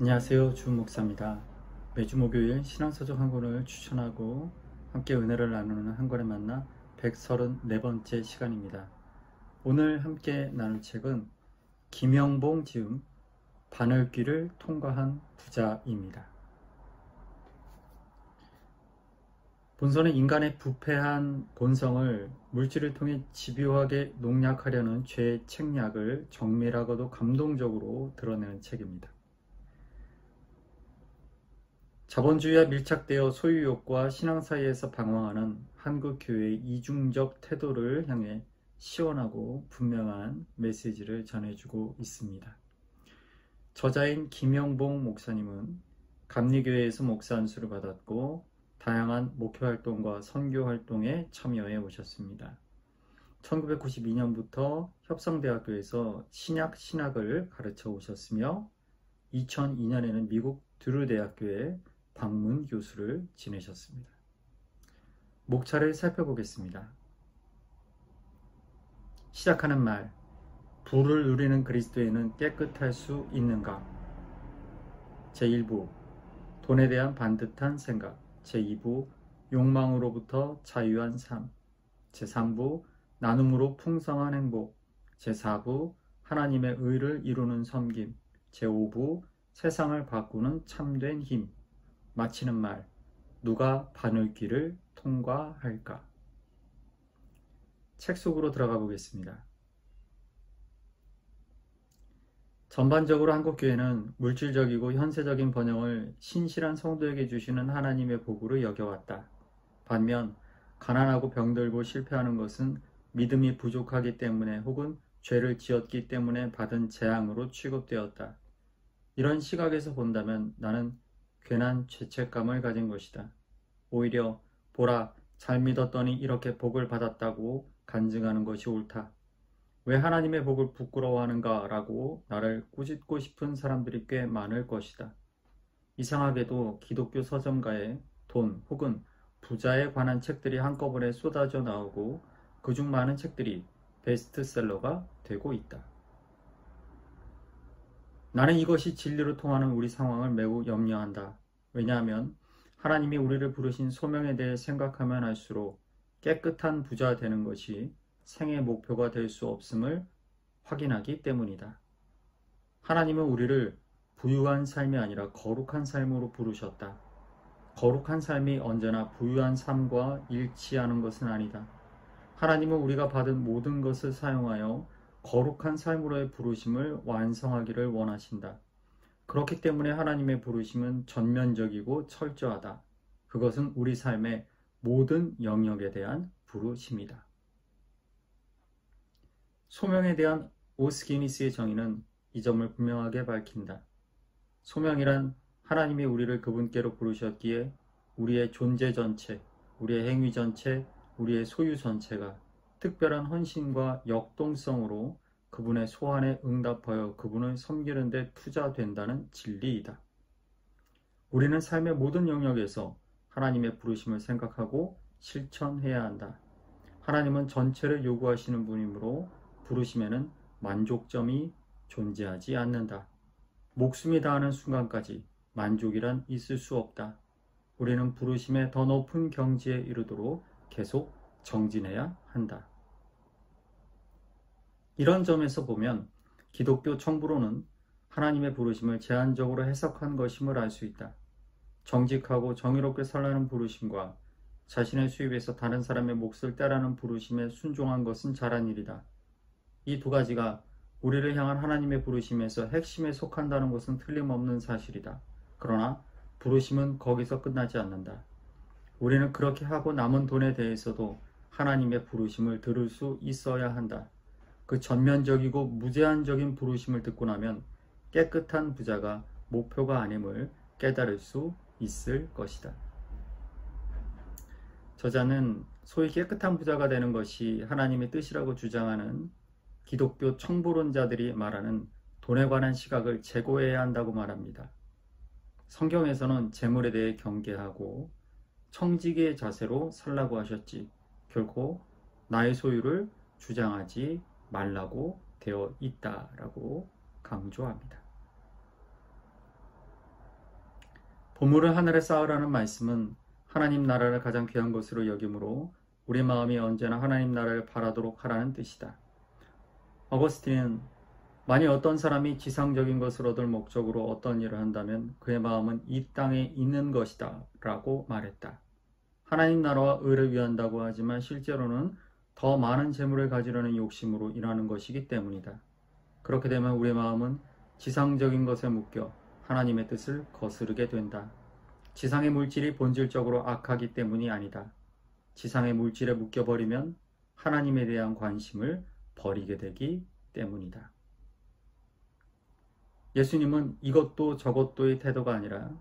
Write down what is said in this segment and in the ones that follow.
안녕하세요. 주은 목사입니다. 매주 목요일 신앙서적 한 권을 추천하고 함께 은혜를 나누는 한 권에 만나 134번째 시간입니다. 오늘 함께 나눌 책은 김영봉 지음 바늘귀를 통과한 부자입니다. 본서는 인간의 부패한 본성을 물질을 통해 집요하게 농약하려는 죄의 책략을 정밀하고도 감동적으로 드러내는 책입니다. 자본주의와 밀착되어 소유욕과 신앙 사이에서 방황하는 한국 교회의 이중적 태도를 향해 시원하고 분명한 메시지를 전해주고 있습니다. 저자인 김영봉 목사님은 감리교회에서 목사 안수를 받았고 다양한 목회활동과 선교활동에 참여해 오셨습니다. 1992년부터 협성대학교에서 신약을 가르쳐 오셨으며 2002년에는 미국 드루대학교에 방문 교수를 지내셨습니다. 목차를 살펴보겠습니다. 시작하는 말, 부를 누리는 그리스도인은 깨끗할 수 있는가? 제1부, 돈에 대한 반듯한 생각. 제2부, 욕망으로부터 자유한 삶. 제3부, 나눔으로 풍성한 행복. 제4부, 하나님의 의를 이루는 섬김. 제5부, 세상을 바꾸는 참된 힘. 마치는 말, 누가 바늘귀를 통과할까? 책 속으로 들어가 보겠습니다. 전반적으로 한국교회는 물질적이고 현세적인 번영을 신실한 성도에게 주시는 하나님의 복으로 여겨왔다. 반면 가난하고 병들고 실패하는 것은 믿음이 부족하기 때문에 혹은 죄를 지었기 때문에 받은 재앙으로 취급되었다. 이런 시각에서 본다면 나는 괜한 죄책감을 가진 것이다. 오히려 보라, 잘 믿었더니 이렇게 복을 받았다고 간증하는 것이 옳다. 왜 하나님의 복을 부끄러워하는가 라고 나를 꾸짖고 싶은 사람들이 꽤 많을 것이다. 이상하게도 기독교 서점가에 돈 혹은 부자에 관한 책들이 한꺼번에 쏟아져 나오고 그중 많은 책들이 베스트셀러가 되고 있다. 나는 이것이 진리로 통하는 우리 상황을 매우 염려한다. 왜냐하면 하나님이 우리를 부르신 소명에 대해 생각하면 할수록 깨끗한 부자 되는 것이 생의 목표가 될 수 없음을 확인하기 때문이다. 하나님은 우리를 부유한 삶이 아니라 거룩한 삶으로 부르셨다. 거룩한 삶이 언제나 부유한 삶과 일치하는 것은 아니다. 하나님은 우리가 받은 모든 것을 사용하여 거룩한 삶으로의 부르심을 완성하기를 원하신다. 그렇기 때문에 하나님의 부르심은 전면적이고 철저하다. 그것은 우리 삶의 모든 영역에 대한 부르심이다. 소명에 대한 오스기니스의 정의는 이 점을 분명하게 밝힌다. 소명이란 하나님이 우리를 그분께로 부르셨기에 우리의 존재 전체, 우리의 행위 전체, 우리의 소유 전체가 특별한 헌신과 역동성으로 그분의 소환에 응답하여 그분을 섬기는 데 투자된다는 진리이다. 우리는 삶의 모든 영역에서 하나님의 부르심을 생각하고 실천해야 한다. 하나님은 전체를 요구하시는 분이므로 부르심에는 만족점이 존재하지 않는다. 목숨이 다하는 순간까지 만족이란 있을 수 없다. 우리는 부르심의 더 높은 경지에 이르도록 계속 정진해야 한다. 이런 점에서 보면 기독교 청부로는 하나님의 부르심을 제한적으로 해석한 것임을 알 수 있다. 정직하고 정의롭게 살라는 부르심과 자신의 수입에서 다른 사람의 몫을 떼라는 부르심에 순종한 것은 잘한 일이다. 이 두 가지가 우리를 향한 하나님의 부르심에서 핵심에 속한다는 것은 틀림없는 사실이다. 그러나 부르심은 거기서 끝나지 않는다. 우리는 그렇게 하고 남은 돈에 대해서도 하나님의 부르심을 들을 수 있어야 한다. 그 전면적이고 무제한적인 부르심을 듣고 나면 깨끗한 부자가 목표가 아님을 깨달을 수 있을 것이다. 저자는 소위 깨끗한 부자가 되는 것이 하나님의 뜻이라고 주장하는 기독교 청부론자들이 말하는 돈에 관한 시각을 제고해야 한다고 말합니다. 성경에서는 재물에 대해 경계하고 청지기의 자세로 살라고 하셨지 결코 나의 소유를 주장하지 말라고 되어 있다라고 강조합니다. 보물을 하늘에 쌓으라는 말씀은 하나님 나라를 가장 귀한 것으로 여기므로 우리 마음이 언제나 하나님 나라를 바라도록 하라는 뜻이다. 어거스틴은 만일 어떤 사람이 지상적인 것을 얻을 목적으로 어떤 일을 한다면 그의 마음은 이 땅에 있는 것이다 라고 말했다. 하나님 나라와 의를 위한다고 하지만 실제로는 더 많은 재물을 가지려는 욕심으로 일하는 것이기 때문이다. 그렇게 되면 우리의 마음은 지상적인 것에 묶여 하나님의 뜻을 거스르게 된다. 지상의 물질이 본질적으로 악하기 때문이 아니다. 지상의 물질에 묶여버리면 하나님에 대한 관심을 버리게 되기 때문이다. 예수님은 이것도 저것도의 태도가 아니라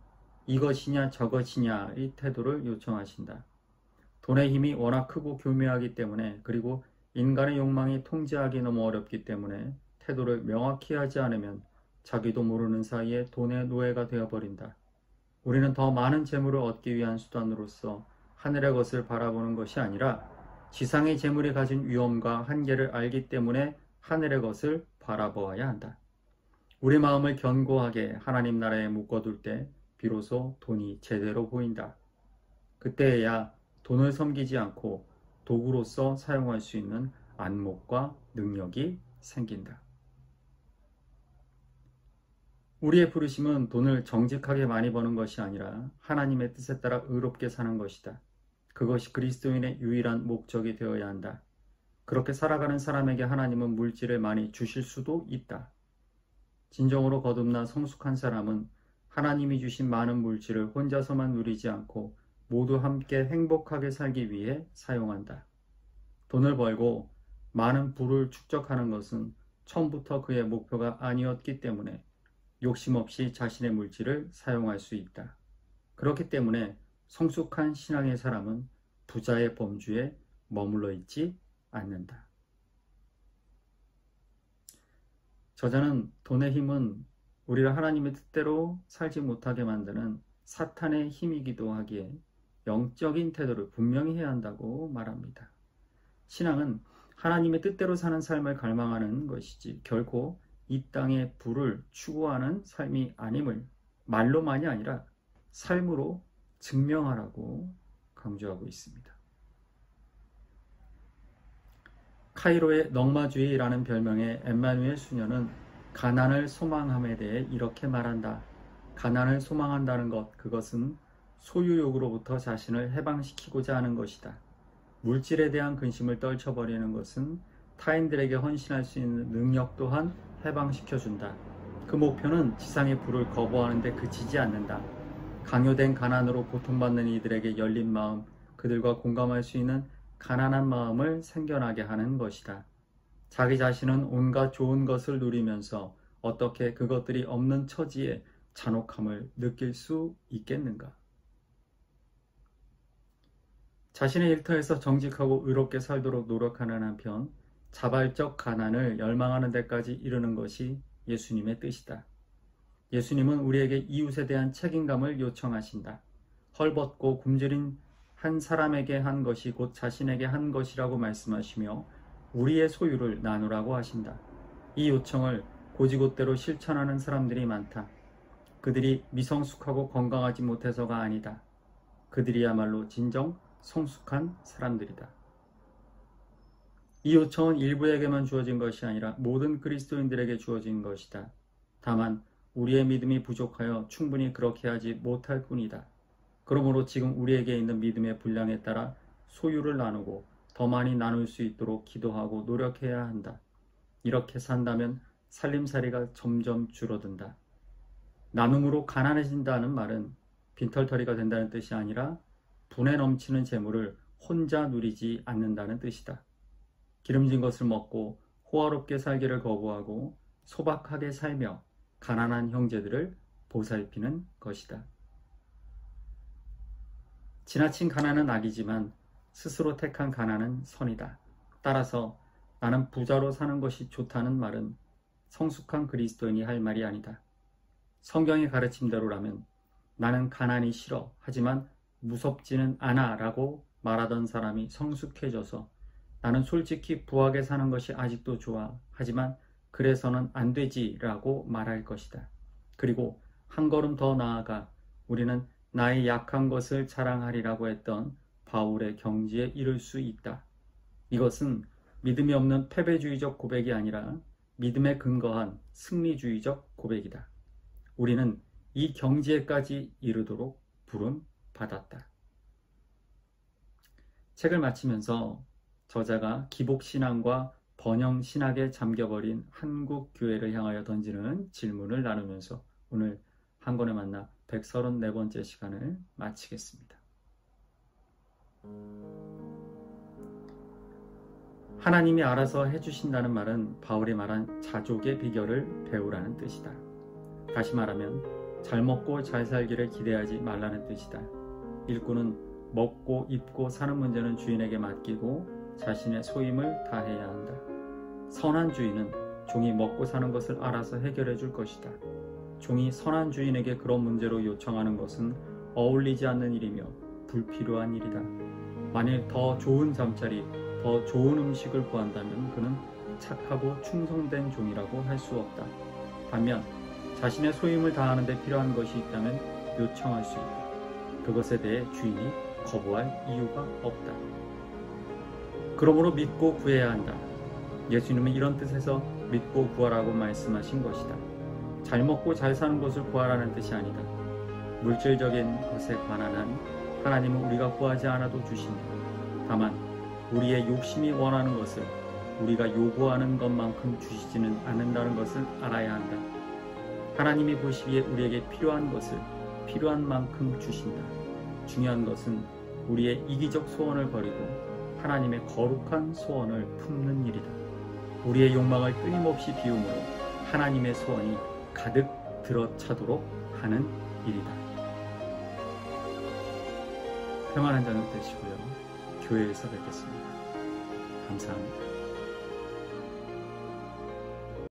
이것이냐 저것이냐의 태도를 요청하신다. 돈의 힘이 워낙 크고 교묘하기 때문에, 그리고 인간의 욕망이 통제하기 너무 어렵기 때문에 태도를 명확히 하지 않으면 자기도 모르는 사이에 돈의 노예가 되어버린다. 우리는 더 많은 재물을 얻기 위한 수단으로서 하늘의 것을 바라보는 것이 아니라 지상의 재물이 가진 위험과 한계를 알기 때문에 하늘의 것을 바라보아야 한다. 우리 마음을 견고하게 하나님 나라에 묶어둘 때 비로소 돈이 제대로 보인다. 그때에야 돈을 섬기지 않고 도구로서 사용할 수 있는 안목과 능력이 생긴다. 우리의 부르심은 돈을 정직하게 많이 버는 것이 아니라 하나님의 뜻에 따라 의롭게 사는 것이다. 그것이 그리스도인의 유일한 목적이 되어야 한다. 그렇게 살아가는 사람에게 하나님은 물질을 많이 주실 수도 있다. 진정으로 거듭난 성숙한 사람은 하나님이 주신 많은 물질을 혼자서만 누리지 않고 모두 함께 행복하게 살기 위해 사용한다. 돈을 벌고 많은 부를 축적하는 것은 처음부터 그의 목표가 아니었기 때문에 욕심 없이 자신의 물질을 사용할 수 있다. 그렇기 때문에 성숙한 신앙의 사람은 부자의 범주에 머물러 있지 않는다. 저자는 돈의 힘은 우리를 하나님의 뜻대로 살지 못하게 만드는 사탄의 힘이기도 하기에 영적인 태도를 분명히 해야 한다고 말합니다. 신앙은 하나님의 뜻대로 사는 삶을 갈망하는 것이지 결코 이 땅의 부를 추구하는 삶이 아님을 말로만이 아니라 삶으로 증명하라고 강조하고 있습니다. 카이로의 넝마주의라는 별명의 엠마누엘 수녀는 가난을 소망함에 대해 이렇게 말한다. 가난을 소망한다는 것, 그것은 소유욕으로부터 자신을 해방시키고자 하는 것이다. 물질에 대한 근심을 떨쳐버리는 것은 타인들에게 헌신할 수 있는 능력 또한 해방시켜준다. 그 목표는 지상의 부를 거부하는 데 그치지 않는다. 강요된 가난으로 고통받는 이들에게 열린 마음, 그들과 공감할 수 있는 가난한 마음을 생겨나게 하는 것이다. 자기 자신은 온갖 좋은 것을 누리면서 어떻게 그것들이 없는 처지에 잔혹함을 느낄 수 있겠는가? 자신의 일터에서 정직하고 의롭게 살도록 노력하는 한편 자발적 가난을 열망하는 데까지 이르는 것이 예수님의 뜻이다. 예수님은 우리에게 이웃에 대한 책임감을 요청하신다. 헐벗고 굶주린 한 사람에게 한 것이 곧 자신에게 한 것이라고 말씀하시며 우리의 소유를 나누라고 하신다. 이 요청을 고지곳대로 실천하는 사람들이 많다. 그들이 미성숙하고 건강하지 못해서가 아니다. 그들이야말로 진정 성숙한 사람들이다. 이 요청은 일부에게만 주어진 것이 아니라 모든 그리스도인들에게 주어진 것이다. 다만 우리의 믿음이 부족하여 충분히 그렇게 하지 못할 뿐이다. 그러므로 지금 우리에게 있는 믿음의 분량에 따라 소유를 나누고 더 많이 나눌 수 있도록 기도하고 노력해야 한다. 이렇게 산다면 살림살이가 점점 줄어든다. 나눔으로 가난해진다는 말은 빈털터리가 된다는 뜻이 아니라 분에 넘치는 재물을 혼자 누리지 않는다는 뜻이다. 기름진 것을 먹고 호화롭게 살기를 거부하고 소박하게 살며 가난한 형제들을 보살피는 것이다. 지나친 가난은 악이지만 스스로 택한 가난은 선이다. 따라서 나는 부자로 사는 것이 좋다는 말은 성숙한 그리스도인이 할 말이 아니다. 성경의 가르침대로라면 나는 가난이 싫어 하지만 무섭지는 않아 라고 말하던 사람이 성숙해져서 나는 솔직히 부하게 사는 것이 아직도 좋아 하지만 그래서는 안 되지 라고 말할 것이다. 그리고 한 걸음 더 나아가 우리는 나의 약한 것을 자랑하리라고 했던 바울의 경지에 이를 수 있다. 이것은 믿음이 없는 패배주의적 고백이 아니라 믿음에 근거한 승리주의적 고백이다. 우리는 이 경지에까지 이르도록 부름 받았다. 책을 마치면서 저자가 기복신앙과 번영신학에 잠겨버린 한국 교회를 향하여 던지는 질문을 나누면서 오늘 한 권에 만나 134번째 시간을 마치겠습니다. 하나님이 알아서 해주신다는 말은 바울이 말한 자족의 비결을 배우라는 뜻이다. 다시 말하면 잘 먹고 잘 살기를 기대하지 말라는 뜻이다. 일꾼은 먹고 입고 사는 문제는 주인에게 맡기고 자신의 소임을 다해야 한다. 선한 주인은 종이 먹고 사는 것을 알아서 해결해 줄 것이다. 종이 선한 주인에게 그런 문제로 요청하는 것은 어울리지 않는 일이며 불필요한 일이다. 만일 더 좋은 잠자리, 더 좋은 음식을 구한다면 그는 착하고 충성된 종이라고 할 수 없다. 반면 자신의 소임을 다하는 데 필요한 것이 있다면 요청할 수 있다. 그것에 대해 주인이 거부할 이유가 없다. 그러므로 믿고 구해야 한다. 예수님은 이런 뜻에서 믿고 구하라고 말씀하신 것이다. 잘 먹고 잘 사는 것을 구하라는 뜻이 아니다. 물질적인 것에 관한 한 하나님은 우리가 구하지 않아도 주신다. 다만 우리의 욕심이 원하는 것을 우리가 요구하는 것만큼 주시지는 않는다는 것을 알아야 한다. 하나님이 보시기에 우리에게 필요한 것을 필요한 만큼 주신다. 중요한 것은 우리의 이기적 소원을 버리고 하나님의 거룩한 소원을 품는 일이다. 우리의 욕망을 끊임없이 비움으로 하나님의 소원이 가득 들어차도록 하는 일이다. 평안한 저녁 되시고요. 교회에서 뵙겠습니다. 감사합니다.